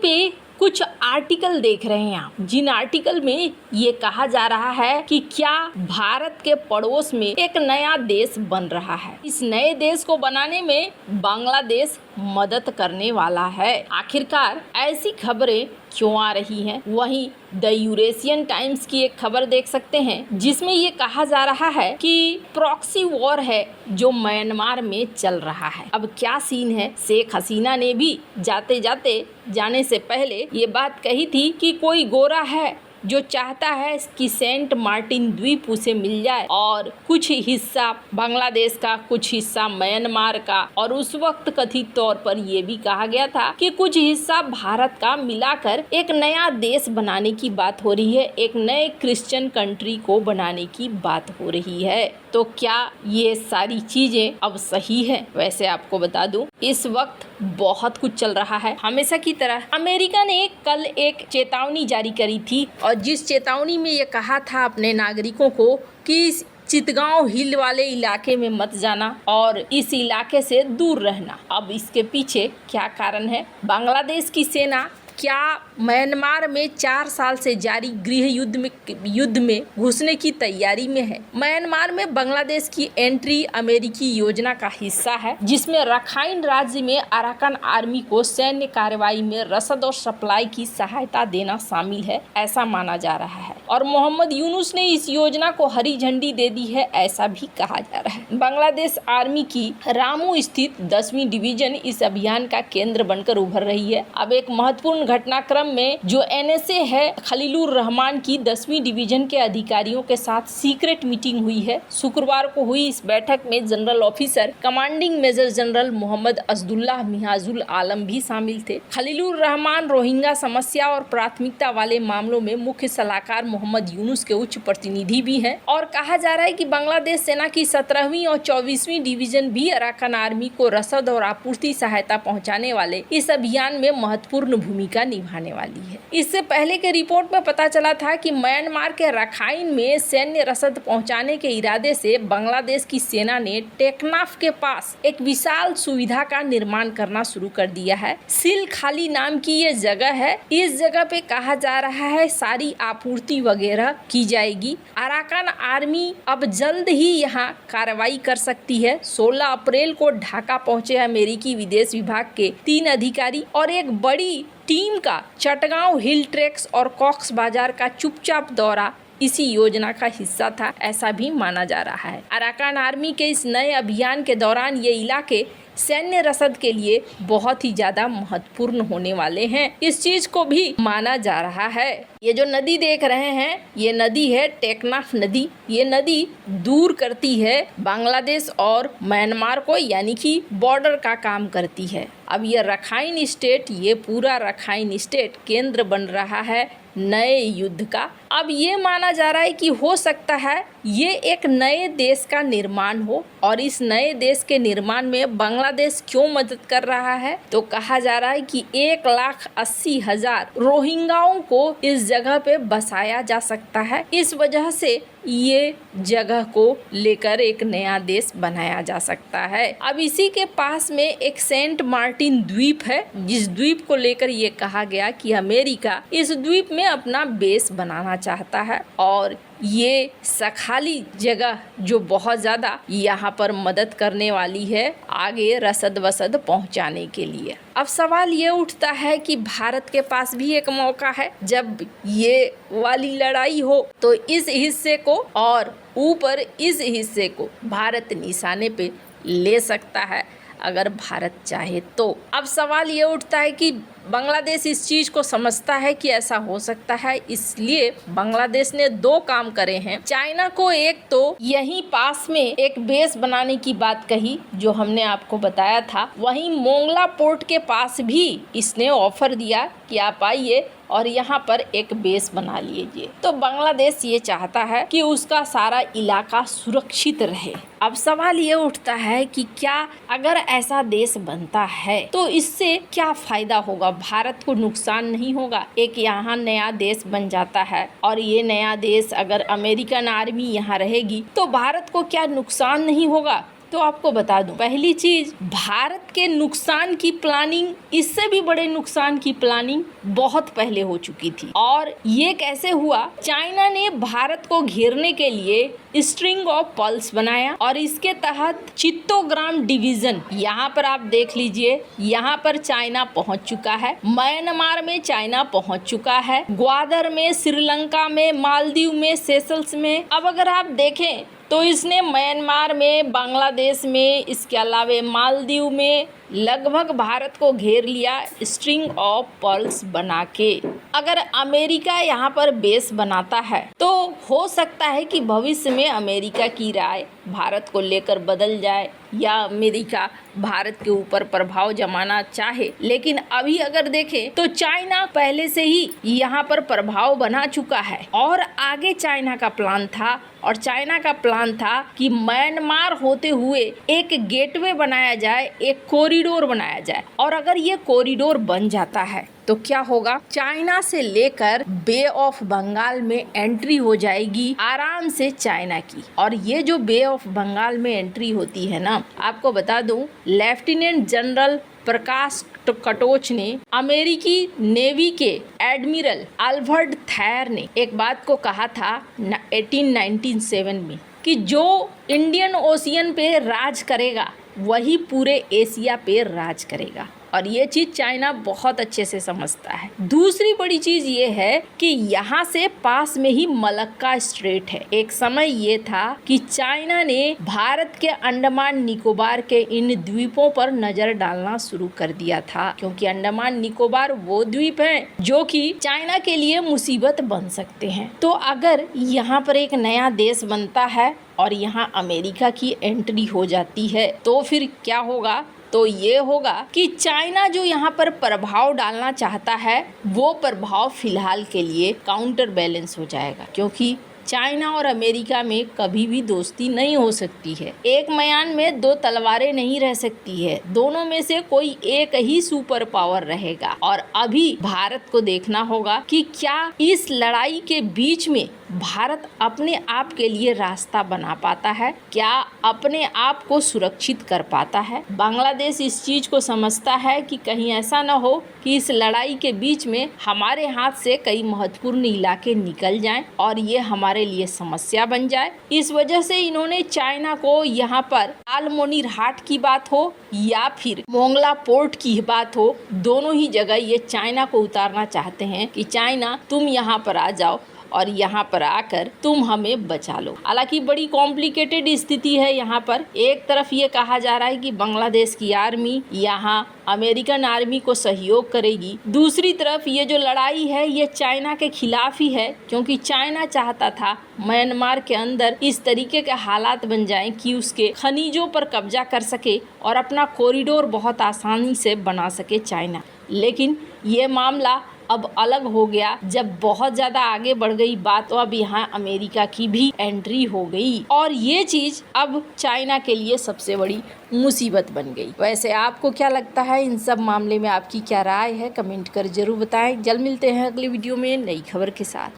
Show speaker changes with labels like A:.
A: पे कुछ आर्टिकल देख रहे हैं आप, जिन आर्टिकल में ये कहा जा रहा है कि क्या भारत के पड़ोस में एक नया देश बन रहा है। इस नए देश को बनाने में बांग्लादेश मदद करने वाला है। आखिरकार ऐसी खबरें क्यों आ रही हैं? वहीं द यूरेशियन टाइम्स की एक खबर देख सकते हैं जिसमें ये कहा जा रहा है कि प्रॉक्सी वॉर है जो म्यांमार में चल रहा है। अब क्या सीन है? शेख हसीना ने भी जाने से पहले ये बात कही थी कि कोई गोरा है जो चाहता है कि सेंट मार्टिन द्वीप उसे मिल जाए और कुछ हिस्सा बांग्लादेश का, कुछ हिस्सा म्यांमार का, और उस वक्त कथित तौर पर यह भी कहा गया था कि कुछ हिस्सा भारत का मिलाकर एक नया देश बनाने की बात हो रही है, एक नए क्रिश्चियन कंट्री को बनाने की बात हो रही है। तो क्या ये सारी चीजें अब सही है? वैसे आपको बता दूं, इस वक्त बहुत कुछ चल रहा है। हमेशा की तरह अमेरिका ने कल एक चेतावनी जारी करी थी और जिस चेतावनी में ये कहा था अपने नागरिकों को कि चितगांव हिल वाले इलाके में मत जाना और इस इलाके से दूर रहना। अब इसके पीछे क्या कारण है? बांग्लादेश की सेना क्या म्यांमार में 4 साल से जारी गृह युद्ध में घुसने की तैयारी में है? म्यांमार में बांग्लादेश की एंट्री अमेरिकी योजना का हिस्सा है जिसमें रखाइन राज्य में अराकान आर्मी को सैन्य कार्रवाई में रसद और सप्लाई की सहायता देना शामिल है, ऐसा माना जा रहा है। और मोहम्मद यूनुस ने इस योजना को हरी झंडी दे दी है, ऐसा भी कहा जा रहा है। बांग्लादेश आर्मी की रामू स्थित 10वीं डिवीजन इस अभियान का केंद्र बनकर उभर रही है। अब एक महत्वपूर्ण घटनाक्रम में जो एनएसए है खलीलुर रहमान की 10वीं डिवीजन के अधिकारियों के साथ सीक्रेट मीटिंग हुई है। शुक्रवार को हुई इस बैठक में general officer commanding major general Mohammad Asadullah Mihajul Alam भी शामिल थे। खलीलुर रहमान रोहिंग्या समस्या और प्राथमिकता वाले मामलों में मुख्य सलाहकार मोहम्मद यूनुस के उच्च प्रतिनिधि भी हैं और कहा जा रहा है कि बांग्लादेश सेना की 17वीं और 24वीं डिवीजन भी अराकान आर्मी को रसद और आपूर्ति सहायता पहुंचाने वाले इस अभियान में महत्वपूर्ण भूमिका निभाने वाली है। इससे पहले के रिपोर्ट में पता चला था कि म्यांमार के रखाइन में सैन्य रसद पहुंचाने के इरादे से बांग्लादेश की सेना ने टेकनाफ के पास एक विशाल सुविधा का निर्माण करना शुरू कर दिया है। सिल खाली नाम की ये जगह है। इस जगह पे कहा जा रहा है सारी आपूर्ति वगैरह की जाएगी। अराकान आर्मी अब जल्द ही यहाँ कार्रवाई कर सकती है। 16 अप्रैल को ढाका पहुंचे अमेरिकी विदेश विभाग के 3 अधिकारी और एक बड़ी टीम का चटगांव हिल ट्रेक्स और कॉक्स बाजार का चुपचाप दौरा इसी योजना का हिस्सा था, ऐसा भी माना जा रहा है। अराकान आर्मी के इस नए अभियान के दौरान ये इलाके सैन्य रसद के लिए बहुत ही ज्यादा महत्वपूर्ण होने वाले हैं, इस चीज को भी माना जा रहा है। ये जो नदी देख रहे हैं ये नदी है टेकनाफ नदी। ये नदी दूर करती है बांग्लादेश और म्यांमार को, यानी कि बॉर्डर का काम करती है। अब ये रखाइन स्टेट, ये पूरा रखाइन स्टेट केंद्र बन रहा है नए युद्ध का। अब ये माना जा रहा है कि हो सकता है ये एक नए देश का निर्माण हो और इस नए देश के निर्माण में बांग्लादेश क्यों मदद कर रहा है? तो कहा जा रहा है कि 1,80,000 रोहिंग्याओं को इस जगह पे बसाया जा सकता है। इस वजह से ये जगह को लेकर एक नया देश बनाया जा सकता है। अब इसी के पास में एक सेंट मार्टिन द्वीप है जिस द्वीप को लेकर ये कहा गया कि अमेरिका इस द्वीप में अपना बेस बनाना चाहता है और ये सखाली जगह जो बहुत ज़्यादा यहाँ पर मदद करने वाली है आगे रसद वसद पहुँचाने के लिए। अब सवाल ये उठता है कि भारत के पास भी एक मौका है, जब ये वाली लड़ाई हो तो इस हिस्से को और ऊपर इस हिस्से को भारत निशाने पे ले सकता है अगर भारत चाहे तो। अब सवाल ये उठता है कि बांग्लादेश इस चीज़ को समझता है कि ऐसा हो सकता है, इसलिए बांग्लादेश ने 2 काम करे हैं। चाइना को एक तो यहीं पास में एक बेस बनाने की बात कही जो हमने आपको बताया था, वहीं मोंगला पोर्ट के पास भी इसने ऑफर दिया कि आप आइए और यहाँ पर एक बेस बना लीजिए। तो बांग्लादेश ये चाहता है कि उसका सारा इलाका सुरक्षित रहे। अब सवाल ये उठता है कि क्या अगर ऐसा देश बनता है तो इससे क्या फायदा होगा? भारत को नुकसान नहीं होगा? एक यहाँ नया देश बन जाता है और ये नया देश अगर अमेरिकन आर्मी यहाँ रहेगी तो भारत को क्या नुकसान नहीं होगा? तो आपको बता दूं, पहली चीज, भारत के नुकसान की प्लानिंग, इससे भी बड़े नुकसान की प्लानिंग बहुत पहले हो चुकी थी। और ये कैसे हुआ? चाइना ने भारत को घेरने के लिए स्ट्रिंग ऑफ पर्ल्स बनाया और इसके तहत चित्तोग्राम डिवीजन, यहाँ पर आप देख लीजिए, यहाँ पर चाइना पहुंच चुका है, म्यांमार में चाइना पहुंच चुका है, ग्वादर में, श्रीलंका में, मालदीव में, सेशल्स में। अब अगर आप देखें तो इसने म्यांमार में, बांग्लादेश में, इसके अलावा मालदीव में लगभग भारत को घेर लिया स्ट्रिंग ऑफ पर्ल्स बना के। अगर अमेरिका यहाँ पर बेस बनाता है तो हो सकता है कि भविष्य में अमेरिका की राय भारत को लेकर बदल जाए या अमेरिका भारत के ऊपर प्रभाव जमाना चाहे। लेकिन अभी अगर देखें तो चाइना पहले से ही यहाँ पर प्रभाव बना चुका है और आगे चाइना का प्लान था, और चाइना का प्लान था कि म्यांमार होते हुए एक गेटवे बनाया जाए, एक कॉरिडोर बनाया जाए। और अगर ये कॉरिडोर बन जाता है तो क्या होगा? चाइना से लेकर बे ऑफ बंगाल में एंट्री हो जाएगी आराम से चाइना की। और ये जो बे ऑफ बंगाल में एंट्री होती है ना, आपको बता दूं, लेफ्टिनेंट जनरल प्रकाश कटोच ने, अमेरिकी नेवी के एडमिरल अल्बर्ट थैयर ने एक बात को कहा था 1897 में कि जो इंडियन ओशियन पे राज करेगा वही पूरे एशिया पे राज करेगा। और ये चीज चाइना बहुत अच्छे से समझता है। दूसरी बड़ी चीज ये है कि यहाँ से पास में ही मलक्का स्ट्रेट है। एक समय ये था कि चाइना ने भारत के अंडमान निकोबार के इन द्वीपों पर नजर डालना शुरू कर दिया था, क्योंकि अंडमान निकोबार वो द्वीप हैं जो कि चाइना के लिए मुसीबत बन सकते हैं। तो अगर यहाँ पर एक नया देश बनता है और यहाँ अमेरिका की एंट्री हो जाती है तो फिर क्या होगा? तो ये होगा कि चाइना जो यहाँ पर प्रभाव डालना चाहता है वो प्रभाव फिलहाल के लिए काउंटर बैलेंस हो जाएगा, क्योंकि चाइना और अमेरिका में कभी भी दोस्ती नहीं हो सकती है। एक म्यान में दो तलवारें नहीं रह सकती है, दोनों में से कोई एक ही सुपर पावर रहेगा। और अभी भारत को देखना होगा कि क्या इस लड़ाई के बीच में भारत अपने आप के लिए रास्ता बना पाता है, क्या अपने आप को सुरक्षित कर पाता है। बांग्लादेश इस चीज को समझता है कि कहीं ऐसा न हो कि इस लड़ाई के बीच में हमारे हाथ से कई महत्वपूर्ण इलाके निकल जाएं और ये हमारे लिए समस्या बन जाए। इस वजह से इन्होंने चाइना को यहाँ पर आलमोनिरहाट की बात हो या फिर मोंगला पोर्ट की बात हो, दोनों ही जगह ये चाइना को उतारना चाहते हैं कि चाइना तुम यहाँ पर आ जाओ और यहाँ पर आकर तुम हमें बचा लो। हालांकि बड़ी कॉम्प्लिकेटेड स्थिति है यहाँ पर। एक तरफ ये कहा जा रहा है कि बांग्लादेश की आर्मी यहाँ अमेरिकन आर्मी को सहयोग करेगी, दूसरी तरफ ये जो लड़ाई है ये चाइना के खिलाफ ही है, क्योंकि चाइना चाहता था म्यांमार के अंदर इस तरीके के हालात बन जाएं कि उसके खनिजों पर कब्जा कर सके और अपना कॉरिडोर बहुत आसानी से बना सके चाइना। लेकिन ये मामला अब अलग हो गया जब बहुत ज़्यादा आगे बढ़ गई बात, तो अब यहाँ अमेरिका की भी एंट्री हो गई और ये चीज़ अब चाइना के लिए सबसे बड़ी मुसीबत बन गई। वैसे आपको क्या लगता है इन सब मामले में? आपकी क्या राय है? कमेंट कर जरूर बताएं। जल्द मिलते हैं अगली वीडियो में नई खबर के साथ।